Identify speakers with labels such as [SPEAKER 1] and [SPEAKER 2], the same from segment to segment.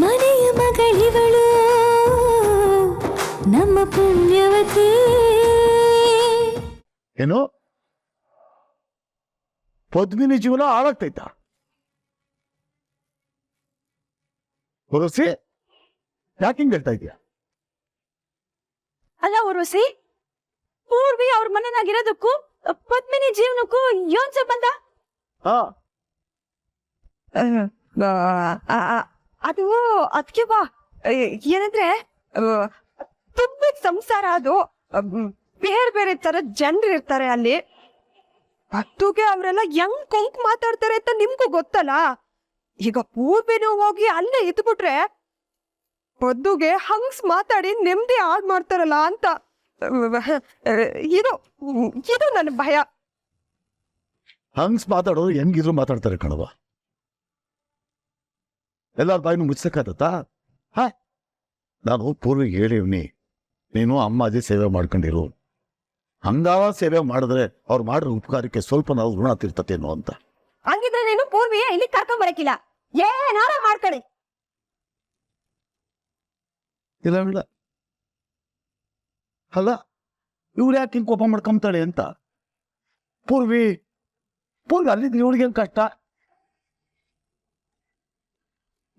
[SPEAKER 1] ಮನೆಯ ಮಗಳಿವಳು ನಮ್ಮ ಪುಣ್ಯವತಿ.
[SPEAKER 2] ಏನು ಪದ್ಮಿನಿ ಜೀವನ ಹಾಳಾಗ್ತೈತ? ಹೊರಸಿ ಯಾಕೆ ಹಿಂಗ್ ಹೇಳ್ತಾ ಇದೀಯ?
[SPEAKER 3] ಅಲ್ಲ ಉರ್ವಶಿ, ಪೂರ್ವಿ ಅವ್ರ ಮನೆನಾಗಿರೋದಕ್ಕೂ ಪದ್ಮಿನಿ ಜೀವನಕ್ಕೂ ಏನ್ ಸಂಬಂಧ? ಅದು ಅದಕ್ಕೆ ಬಾ, ಏನಂದ್ರೆ ತುಂಬದ ಸಂಸಾರ ಅದು. ಬೇರೆ ಬೇರೆ ತರ ಜನರು ಇರ್ತಾರೆ ಅಲ್ಲಿ. ಪತ್ತುಗೆ ಅವರೆಲ್ಲ ಹೆಂಗ್ ಕೊಂಕ್ ಮಾತಾಡ್ತಾರೆ ಅಂತ ನಿಮ್ಗೂ ಗೊತ್ತಲ್ಲ. ಈಗ ಪೂರ್ವಿನೂ ಹೋಗಿ ಅಲ್ಲೇ ಇದ್ಬಿಟ್ರೆ ಪದ್ದುಗೆ ಹಂಗ್ಸ್ ಮಾತಾಡಿ ನೆಮ್ಮದಿ ಹಾಳು ಮಾಡ್ತಾರಲ್ಲ ಅಂತ ಇದು ಇದು ನನ್ನ ಭಯ.
[SPEAKER 2] ಹಂಗ್ಸ್ ಮಾತಾಡೋರು ಹೆಂಗಿದ್ರು ಮಾತಾಡ್ತಾರೆ ಕಣವ. ಎಲ್ಲಾರ ಬಾಯಿನೂ ಮುಚ್ಚಕ್ಕಾಗತ್ತಾ? ನಾನು ಪೂರ್ವಿಗೆ ಹೇಳಿವ್ನಿ, ನೀನು ಅಮ್ಮ ಅಜ್ಜಿ ಸೇವೆ ಮಾಡ್ಕೊಂಡಿರು. ಹಂಗಾವ ಸೇವೆ ಮಾಡಿದ್ರೆ ಅವ್ರು ಮಾಡಿರೋ ಉಪಕಾರಕ್ಕೆ ಸ್ವಲ್ಪ ನಾವು ಋಣ ತೀರ್ತತೇನೋ ಅಂತ.
[SPEAKER 3] ಹಂಗಿದ್ರೆ ನೀನು ಪೂರ್ವಿಯ ಇಲ್ಲಿ ಕರ್ಕೊಂಡ್ ಬರಕಿಲ್ಲ, ಏನಾರ ಮಾಡ್ಕೊಳ್ಳಿ.
[SPEAKER 2] ಇಲ್ಲ ಇಲ್ಲ ಅಲ್ಲ, ಇವ್ರು ಯಾಕೆ ಹಿಂಗೆ ಕೋಪ ಮಾಡ್ಕೊಂತಾಳೆ ಅಂತ. ಪೂರ್ವಿ ಅಲ್ಲಿದ್ದು ಇವಳಿಗೇನು ಕಷ್ಟ?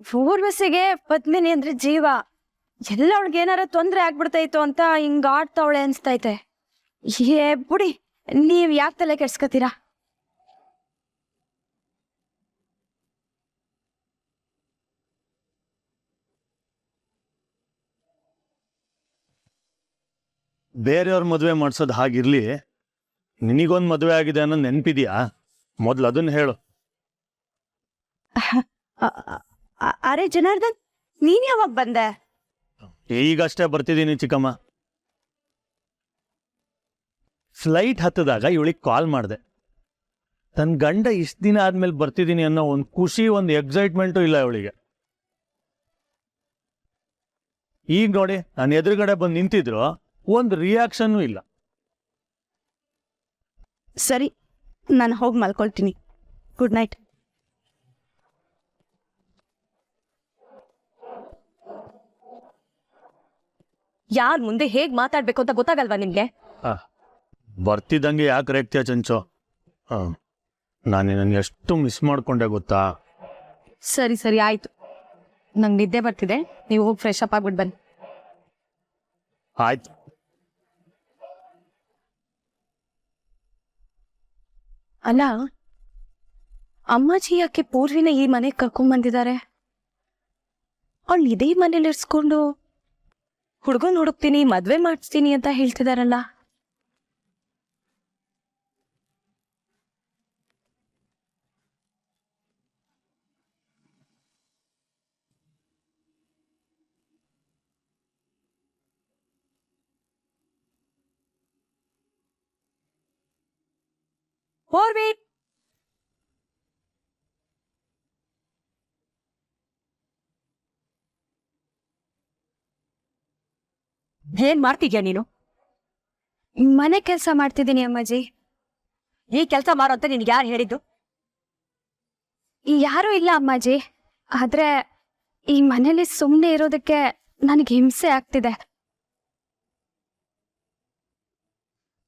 [SPEAKER 3] ಪೂರ್ವಸಿಗೆ ಪದ್ಮಿನಿ ಅಂದ್ರೆ ಜೀವ. ಎಲ್ಲ ಅವಳಿಗೆ ಏನಾರ ತೊಂದ್ರೆ ಆಗ್ಬಿಡ್ತಾಯ್ತು ಅಂತ ಹಿಂಗ ಆಡ್ತಾವಳೆ ಅನ್ಸ್ತೈತೆ. ಬಿಡಿ, ನೀವ್ ಯಾಕೆ ತಲೆ ಕೆಡ್ಸ್ಕೊತೀರಾ?
[SPEAKER 4] ಬೇರೆಯವ್ರ ಮದುವೆ ಮಾಡ್ಸೋದು ಹಾಗಿರ್ಲಿ, ನಿನಗೊಂದು ಮದುವೆ ಆಗಿದೆ ಅನ್ನೋ ನೆನಪಿದ್ಯಾ? ಮೊದ್ಲು ಅದನ್ನ ಹೇಳು.
[SPEAKER 3] ಅರೆ ಜನಾರ್ದನ್, ನೀನ್ ಯಾವಾಗ ಬಂದೆ?
[SPEAKER 4] ಈಗಷ್ಟೇ ಬರ್ತಿದ್ದೀನಿ ಚಿಕ್ಕಮ್ಮ. ಫ್ಲೈಟ್ ಹತ್ತದಾಗ ಇವಳಿಗೆ ಕಾಲ್ ಮಾಡಿದೆ. ತನ್ನ ಗಂಡ ಇಷ್ಟು ದಿನ ಆದ್ಮೇಲೆ ಬರ್ತಿದ್ದೀನಿ ಅನ್ನೋ ಒಂದು ಖುಷಿ, ಒಂದು ಎಕ್ಸೈಟ್ಮೆಂಟು ಇಲ್ಲ ಇವಳಿಗೆ. ಈಗ ನೋಡಿ, ನಾನು ಎದುರುಗಡೆ ಬಂದು ನಿಂತಿದ್ರು ಒಂದು ರಿಯಾಕ್ಷನ್ನೂ ಇಲ್ಲ.
[SPEAKER 3] ಸರಿ, ನಾನು ಹೋಗಿ ಮಲ್ಕೊಳ್ತೀನಿ. Good night. ಯಾರ್ ಮುಂದೆ ಹೇಗ್ ಮಾತಾಡ್ಬೇಕು ಅಂತ ಗೊತ್ತಾಗಲ್ವಾ ನಿಮ್ಗೆ?
[SPEAKER 4] ಬರ್ತಿದ್ದಂಗೆ ಯಾಕೆ ರೇಗ್ತೀಯ ಚಂಚೋ? ನಾನು ನನ್ನ ಎಷ್ಟು ಮಿಸ್ ಮಾಡ್ಕೊಂಡೆ ಗೊತ್ತಾ?
[SPEAKER 3] ಸರಿ ಸರಿ ಆಯ್ತು, ನಂಗೆ ನಿದ್ದೆ ಬರ್ತಿದೆ. ನೀವು ಹೋಗಿ ಫ್ರೆಶ್ ಅಪ್ ಆಗ್ಬಿಟ್ಟು ಬನ್ನಿ.
[SPEAKER 4] ಆಯ್ತು.
[SPEAKER 3] ಅಲ್ಲ, ಅಮ್ಮಾಜಿ ಯಾಕೆ ಪೂರ್ವಿನ ಈ ಮನೆಗೆ ಕರ್ಕೊಂಡ್ಬಂದಿದ್ದಾರೆ? ಅವಳು ಇದೇ ಮನೇಲಿ ಇರ್ಸ್ಕೊಂಡು ಹುಡ್ಗನ್ ಹುಡುಕ್ತೀನಿ, ಮದ್ವೆ ಮಾಡಿಸ್ತೀನಿ ಅಂತ ಹೇಳ್ತಿದಾರಲ್ಲ. ಪೂರ್ವಿ, ಏನ್ ಮಾಡ್ತಿದ್ಯಾ ನೀನು? ಮನೆ ಕೆಲಸ ಮಾಡ್ತಿದ್ದೀನಿ ಅಮ್ಮಾಜಿ. ಈ ಕೆಲಸ ಮಾಡೋ ಅಂತ ನಿನ್ಗೆ ಯಾರು ಹೇಳಿದ್ದು? ಯಾರು ಇಲ್ಲ ಅಮ್ಮಾಜಿ, ಆದ್ರೆ ಈ ಮನೇಲಿ ಸುಮ್ಮನೆ ಇರೋದಕ್ಕೆ ನನಗೆ ಹಿಂಸೆ ಆಗ್ತಿದೆ.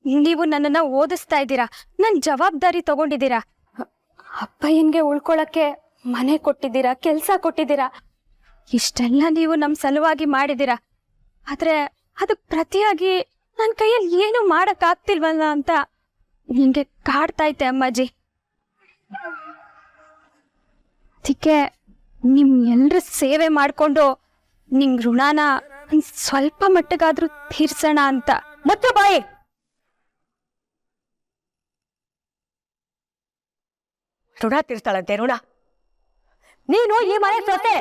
[SPEAKER 3] ನೀವು ನನ್ನನ್ನ ಓದಿಸ್ತಾ ಇದ್ದೀರಾ, ನನ್ ಜವಾಬ್ದಾರಿ ತಗೊಂಡಿದ್ದೀರಾ, ಅಪ್ಪಯ್ಯನ್ಗೆ ಉಳ್ಕೊಳಕ್ಕೆ ಮನೆ ಕೊಟ್ಟಿದ್ದೀರಾ, ಕೆಲ್ಸ ಕೊಟ್ಟಿದ್ದೀರಾ, ಇಷ್ಟೆಲ್ಲ ನೀವು ನಮ್ ಸಲುವಾಗಿ ಮಾಡಿದ್ದೀರಾ. ಆದ್ರೆ ಅದಕ್ಕೆ ಪ್ರತಿಯಾಗಿ ನನ್ನ ಕೈಯಲ್ಲಿ ಏನು ಮಾಡಕ್ ಆಗ್ತಿಲ್ವಲ್ಲ ಅಂತ ನಿಂಗೆ ಕಾಡ್ತೈತೆ ಅಮ್ಮಾಜಿ. ಅದಕ್ಕೆ ನಿಮ್ ಎಲ್ರ ಸೇವೆ ಮಾಡ್ಕೊಂಡು ನಿಮ್ ಋಣಾನ ಸ್ವಲ್ಪ ಮಟ್ಟಿಗಾದ್ರೂ ತೀರ್ಸೋಣ ಅಂತ. ಮತ್ತೆ ಬಾಯಿ, ಋಣ ತೀರ್ಸ್ತಾಳಂತೆ ಋಣ? ನೀನು ಈ ಮನೆ ಸೊಸೆ.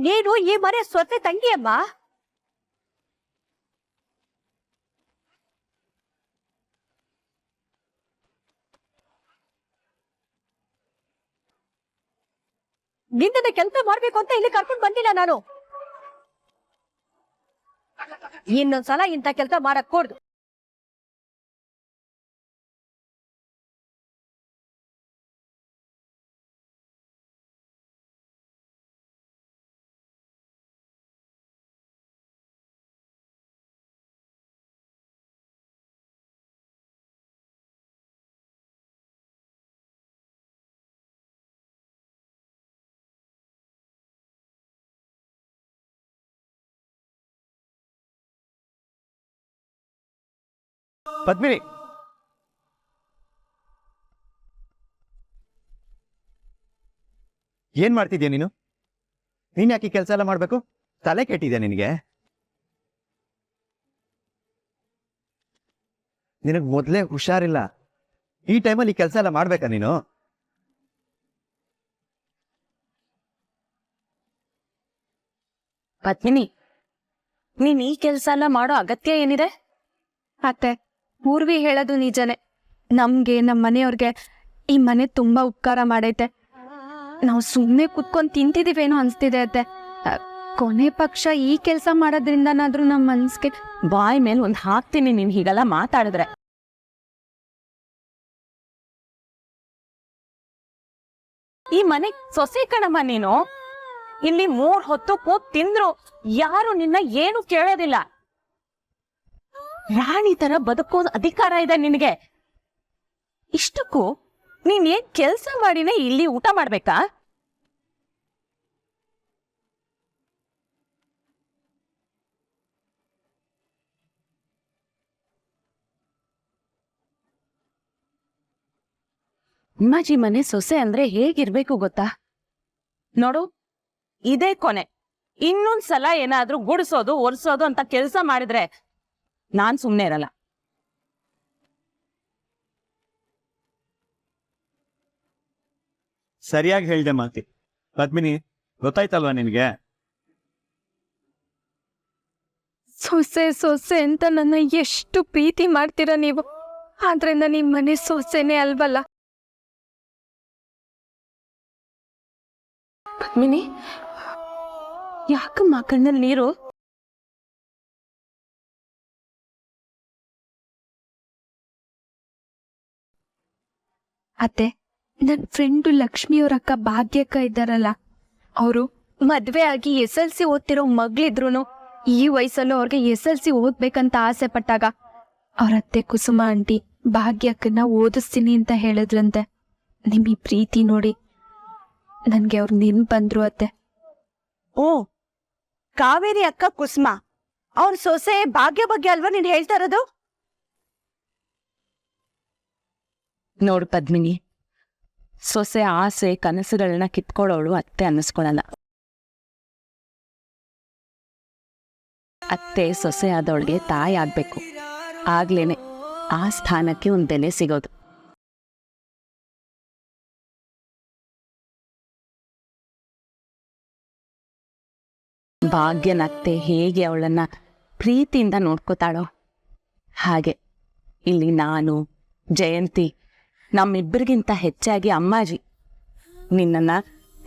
[SPEAKER 3] ನೀನು ಈ ಮನೆ ಸೊಸೆ ತಂಗಿಯಮ್ಮ. ನಿನ್ನ ಕೆಲಸ ಮಾಡ್ಬೇಕು ಅಂತ ಇಲ್ಲಿ ಕರ್ಕೊಂಡ್ ಬಂದಿಲ್ಲ ನಾನು. ಇನ್ನೊಂದ್ಸಲ ಇಂಥ ಕೆಲಸ ಮಾಡಕ್ ಕೂಡ್ದು.
[SPEAKER 5] ಪದ್ಮಿನಿ, ಏನ್ ಮಾಡ್ತಿದ್ಯಾ ನೀನು? ನೀನ್ ಯಾಕೆ ಕೆಲಸ ಎಲ್ಲ ಮಾಡ್ಬೇಕು? ತಲೆ ಕೆಟ್ಟಿದ್ಯಾ ನಿನಗೆ? ನಿನಗ್ ಮೊದ್ಲೇ ಹುಷಾರಿಲ್ಲ. ಈ ಟೈಮಲ್ಲಿ ಕೆಲಸ ಎಲ್ಲ ಮಾಡ್ಬೇಕಾ ನೀನು?
[SPEAKER 6] ಪದ್ಮಿನಿ, ನೀನ್ ಈ ಕೆಲ್ಸ ಎಲ್ಲ ಮಾಡೋ ಅಗತ್ಯ ಏನಿದೆ?
[SPEAKER 1] ಅತ್ತೆ, ಪೂರ್ವಿ ಹೇಳೋದು ನಿಜನೇ. ನಮ್ಗೆ ನಮ್ಮ ಮನೆಯವ್ರಿಗೆ ಈ ಮನೆ ತುಂಬಾ ಉಪಕಾರ ಮಾಡೈತೆ. ನಾವು ಸುಮ್ಮನೆ ಕುತ್ಕೊಂಡು ತಿಂತಿದೀವೇನೋ ಅನ್ಸ್ತಿದೆ ಅತ್ತೆ. ಕೊನೆ ಪಕ್ಷ ಈ ಕೆಲಸ ಮಾಡೋದ್ರಿಂದನಾದ್ರೂ ನಮ್ಮ ಮನ್ಸ್ಗೆ.
[SPEAKER 6] ಬಾಯ್ ಮೇಲೆ ಒಂದ್ ಹಾಕ್ತೀನಿ ನೀನ್ ಹೀಗೆಲ್ಲ ಮಾತಾಡಿದ್ರೆ. ಈ ಮನೆ ಸೊಸೆ ಕಣಮ್ಮ ನೀನು. ಇಲ್ಲಿ 3 ಹೊತ್ತು ಕೂತ್ ತಿಂದ್ರು ಯಾರು ನಿನ್ನ ಏನು ಕೇಳೋದಿಲ್ಲ. ರಾಣಿ ತರ ಬದುಕೋದ್ ಅಧಿಕಾರ ಇದೆ ನಿನಗೆ. ಇಷ್ಟಕ್ಕೂ ನೀನ್ ಏನ್ ಕೆಲ್ಸ ಮಾಡಿನೇ ಇಲ್ಲಿ ಊಟ ಮಾಡ್ಬೇಕಾ? ಅಮ್ಮಾಜಿ ಮನೆ ಸೊಸೆ ಅಂದ್ರೆ ಹೇಗಿರ್ಬೇಕು ಗೊತ್ತಾ? ನೋಡು, ಇದೇ ಕೊನೆ. ಇನ್ನೊಂದ್ಸಲ ಏನಾದ್ರೂ ಗುಡಿಸೋದು ಒರ್ಸೋದು ಅಂತ ಕೆಲ್ಸ ಮಾಡಿದ್ರೆ ನಾನ್ ಸುಮ್ನೆ ಇರಲ್ಲ.
[SPEAKER 5] ಸರಿಯಾಗಿ ಹೇಳ್ದೆ ಮಾತಿ. ಪದ್ಮಿನಿ, ಗೊತ್ತಾಯ್ತಲ್ವಾ ನಿನಗೆ?
[SPEAKER 1] ಸೊಸೆ ಸೊಸೆ ಅಂತ ನನ್ನ ಎಷ್ಟು ಪ್ರೀತಿ ಮಾಡ್ತೀರಾ ನೀವು. ಆದ್ರೆ ನಾನು ಈ ಮನೆ ಸೊಸೆನೇ ಅಲ್ವಲ್ಲ.
[SPEAKER 6] ಪದ್ಮಿನಿ, ಯಾಕಮ್ಮ ಕಣ್ಣಲ್ಲಿ ನೀರು?
[SPEAKER 1] ಅತ್ತೆ, ನನ್ನ ಫ್ರೆಂಡು ಲಕ್ಷ್ಮಿಯವ್ರ ಅಕ್ಕ ಭಾಗ್ಯಕ್ಕ ಇದ್ದಾರಲ್ಲ, ಅವರು ಮದ್ವೆ ಆಗಿ SLC ಓದ್ತಿರೋ ಮಗಳಿದ್ರು ಈ ವಯಸ್ಸಲ್ಲೂ ಅವ್ರಿಗೆ SLC ಓದ್ಬೇಕಂತ ಆಸೆ ಪಟ್ಟಾಗ ಅವ್ರ ಅತ್ತೆ ಕುಸುಮ ಆಂಟಿ ಭಾಗ್ಯಕ್ಕನ್ನ ಓದಿಸ್ತೀನಿ ಅಂತ ಹೇಳಿದ್ರಂತೆ. ನಿಮ್ ಈ ಪ್ರೀತಿ ನೋಡಿ ನನ್ಗೆ ಅವ್ರು ನೆನ್ಪು ಬಂದ್ರು ಅತ್ತೆ.
[SPEAKER 3] ಓ, ಕಾವೇರಿ ಅಕ್ಕ ಕುಸುಮ ಅವ್ರ ಸೊಸೆ ಭಾಗ್ಯ ಬಗ್ಗೆ ಅಲ್ವಾ ನೀನ್ ಹೇಳ್ತಾ ಇರೋದು?
[SPEAKER 6] ನೋಡು ಪದ್ಮಿನಿ, ಸೊಸೆ ಆಸೆ ಕನಸುಗಳನ್ನ ಕಿತ್ಕೊಳ್ಳೋಳು ಅತ್ತೆ ಅನ್ನಿಸ್ಕೊಳಲ್ಲ. ಅತ್ತೆ ಸೊಸೆ ಆದವಳಿಗೆ ತಾಯಿ ಆಗ್ಬೇಕು. ಆಗ್ಲೇನೆ ಆ ಸ್ಥಾನಕ್ಕೆ ಒಂದ್ ಬೆಲೆ ಸಿಗೋದು. ಭಾಗ್ಯನತ್ತೆ ಹೇಗೆ ಅವಳನ್ನ ಪ್ರೀತಿಯಿಂದ ನೋಡ್ಕೋತಾಳೋ ಹಾಗೆ ಇಲ್ಲಿ ನಾನು, ಜಯಂತಿ, ನಮ್ಮಿಬ್ಬರಿಗಿಂತ ಹೆಚ್ಚಾಗಿ ಅಮ್ಮಾಜಿ ನಿನ್ನನ್ನ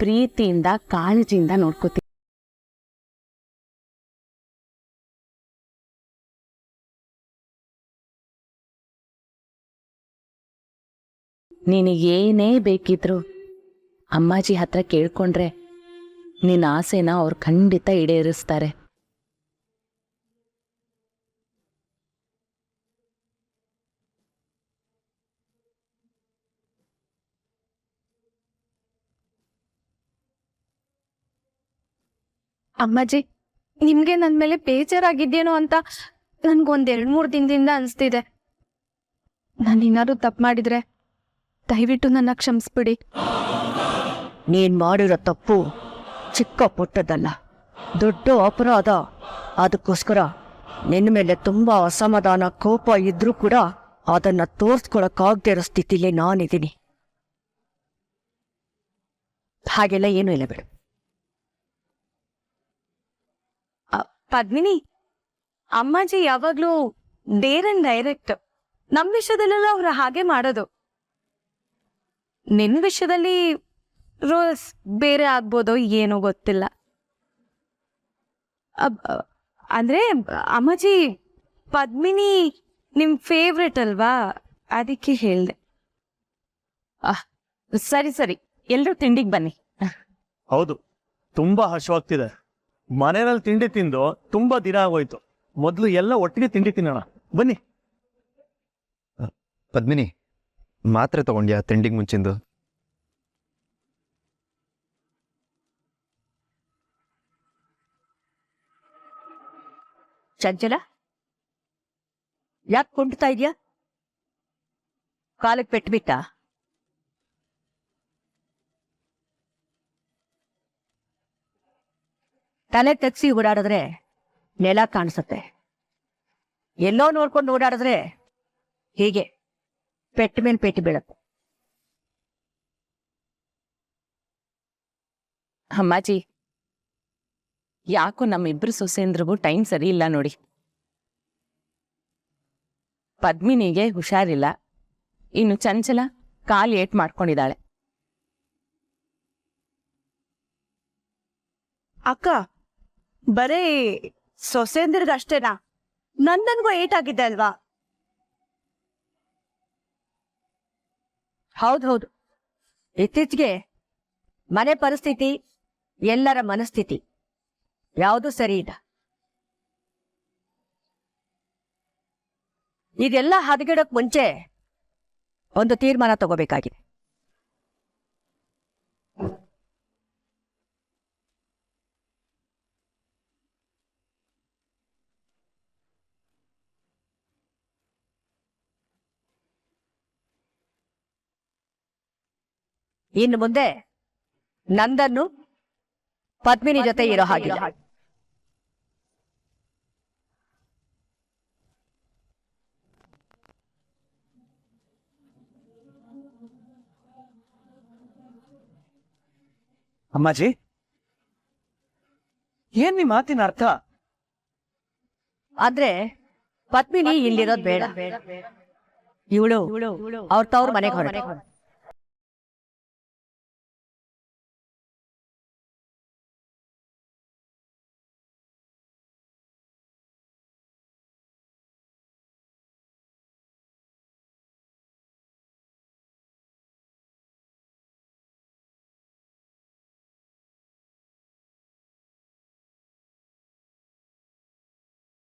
[SPEAKER 6] ಪ್ರೀತಿಯಿಂದ ಕಾಳಜಿಯಿಂದ ನೋಡ್ಕೋತೀವಿ. ನಿನಗೇನೇ ಬೇಕಿದ್ರು ಅಮ್ಮಾಜಿ ಹತ್ರ ಕೇಳ್ಕೊಂಡ್ರೆ ನಿನ್ನ ಆಸೆನ ಅವ್ರು ಖಂಡಿತ ಈಡೇರಿಸ್ತಾರೆ.
[SPEAKER 1] ಅಮ್ಮಾಜಿ, ನಿಮ್ಗೆ ನನ್ ಮೇಲೆ ಬೇಜಾರಾಗಿದ್ದೇನೋ ಅಂತ ನನ್ಗೊಂದ್ 2-3 ದಿನದಿಂದ ಅನ್ಸ್ತಿದೆ. ನಾನೇನಾದ್ರು ತಪ್ಪು ಮಾಡಿದ್ರೆ ದಯವಿಟ್ಟು ನನ್ನ ಕ್ಷಮಿಸ್ಬಿಡಿ.
[SPEAKER 7] ನೀನ್ ಮಾಡಿರೋ ತಪ್ಪು ಚಿಕ್ಕ ಪುಟ್ಟದಲ್ಲ, ದೊಡ್ಡ ಅಪರಾಧ. ಅದಕ್ಕೋಸ್ಕರ ನಿನ್ನ ಮೇಲೆ ತುಂಬಾ ಅಸಮಾಧಾನ, ಕೋಪ ಇದ್ರೂ ಕೂಡ ಅದನ್ನ ತೋರ್ಸ್ಕೊಳಕ್ಕಾಗದೇ ಇರೋ ಸ್ಥಿತಿಲಿ ನಾನಿದ್ದೀನಿ. ಹಾಗೆಲ್ಲ ಏನೂ ಇಲ್ಲ ಬಿಡು.
[SPEAKER 1] ಪದ್ಮಿನಿ, ಅಮ್ಮಾಜಿ ಯಾವಾಗ್ಲೂ ಡೇರ್ ಅಂಡ್ ಡೈರೆಕ್ಟ್. ನಮ್ ವಿಷಯದಲ್ಲೆಲ್ಲ ಅವ್ರು ಹಾಗೆ ಮಾಡೋದು. ನಿನ್ ವಿಷಯದಲ್ಲಿ ರೂಲ್ಸ್ ಬೇರೆ ಆಗ್ಬೋದೋ ಏನೋ ಗೊತ್ತಿಲ್ಲ. ಅಂದ್ರೆ ಅಮ್ಮಾಜಿ, ಪದ್ಮಿನಿ ನಿಮ್ ಫೇವ್ರೆಟ್ ಅಲ್ವಾ, ಅದಕ್ಕೆ ಹೇಳ್ದೆ.
[SPEAKER 6] ಸರಿ ಸರಿ, ಎಲ್ರೂ ತಿಂಡಿಗೆ ಬನ್ನಿ.
[SPEAKER 4] ಹೌದು, ತುಂಬಾ ಹಶ್ವಾಗ್ತಿದೆ. ಮನೆಯಲ್ಲಿ ತಿಂಡಿ ತಿಂದು ತುಂಬಾ ದಿನ ಆಗೋಯ್ತು. ಮೊದಲು ಎಲ್ಲ ಒಟ್ಟಿಗೆ ತಿಂಡಿ ತಿನ್ನೋಣ, ಬನ್ನಿ.
[SPEAKER 5] ಪದ್ಮಿನಿ, ಮಾತ್ರೆ ತಗೊಂಡ್ಯಾ ತಿಂಡಿಗೆ ಮುಂಚಿಂದು?
[SPEAKER 7] ಚಂಚಲ, ಯಾಕೆ ಕುಂಟ್ತಾ ಇದೆಯಾ? ಕಾಲಕ್ಕೆ ಪೆಟ್ಬಿಟ್ಟ? ತಲೆ ತೆಗ್ಸಿ ಓಡಾಡಿದ್ರೆ ನೆಲ ಕಾಣಿಸುತ್ತೆ. ಎಲ್ಲೋ ನೋಡ್ಕೊಂಡು ಓಡಾಡಿದ್ರೆ ಹೀಗೆ ಪೆಟ್ಟ ಮೇಲೆ ಪೆಟ್ಟು ಬೀಳತ್ತೆ.
[SPEAKER 6] ಅಮ್ಮಾಜಿ, ಯಾಕೋ ನಮ್ಮಿಬ್ರು ಸೊಸೆಂದ್ರಿಗೂ ಟೈಮ್ ಸರಿ ಇಲ್ಲ ನೋಡಿ. ಪದ್ಮಿನಿಗೆ ಹುಷಾರಿಲ್ಲ, ಇನ್ನು ಚಂಚಲ ಕಾಲು ಏಟ್ ಮಾಡ್ಕೊಂಡಿದ್ದಾಳೆ.
[SPEAKER 3] ಅಕ್ಕ, ಬರೀ ಸೊಸೆಂದಿರ್ಗಷ್ಟೇನಾ? ನನ್ಗೂ ಏಟಾಗಿದೆ ಅಲ್ವಾ?
[SPEAKER 7] ಹೌದು, ಇತ್ತೀಚೆಗೆ ಮನೆ ಪರಿಸ್ಥಿತಿ, ಎಲ್ಲರ ಮನಸ್ಥಿತಿ ಯಾವುದು ಸರಿ ಇಲ್ಲ. ಇದೆಲ್ಲ ಹದಗೆಡೋಕ್ ಮುಂಚೆ ಒಂದು ತೀರ್ಮಾನ ತಗೋಬೇಕಾಗಿದೆ. ಇನ್ನು ಮುಂದೆ ನಂದನ್ನು ಪದ್ಮಿನಿ ಜೊತೆ ಇರೋ ಹಾಗಿಲ್ಲ.
[SPEAKER 5] ಅಮ್ಮಾಜಿ, ಏನ್ ನಿಮ್ಮ ಮಾತಿನ ಅರ್ಥ?
[SPEAKER 7] ಆದ್ರೆ ಪದ್ಮಿನಿ ಇಲ್ಲಿರೋದ್ ಬೇಡ. ಇವಳು ಅವ್ರ ತವ್ರ ಮನೆಗೆ ಹೊರಟ.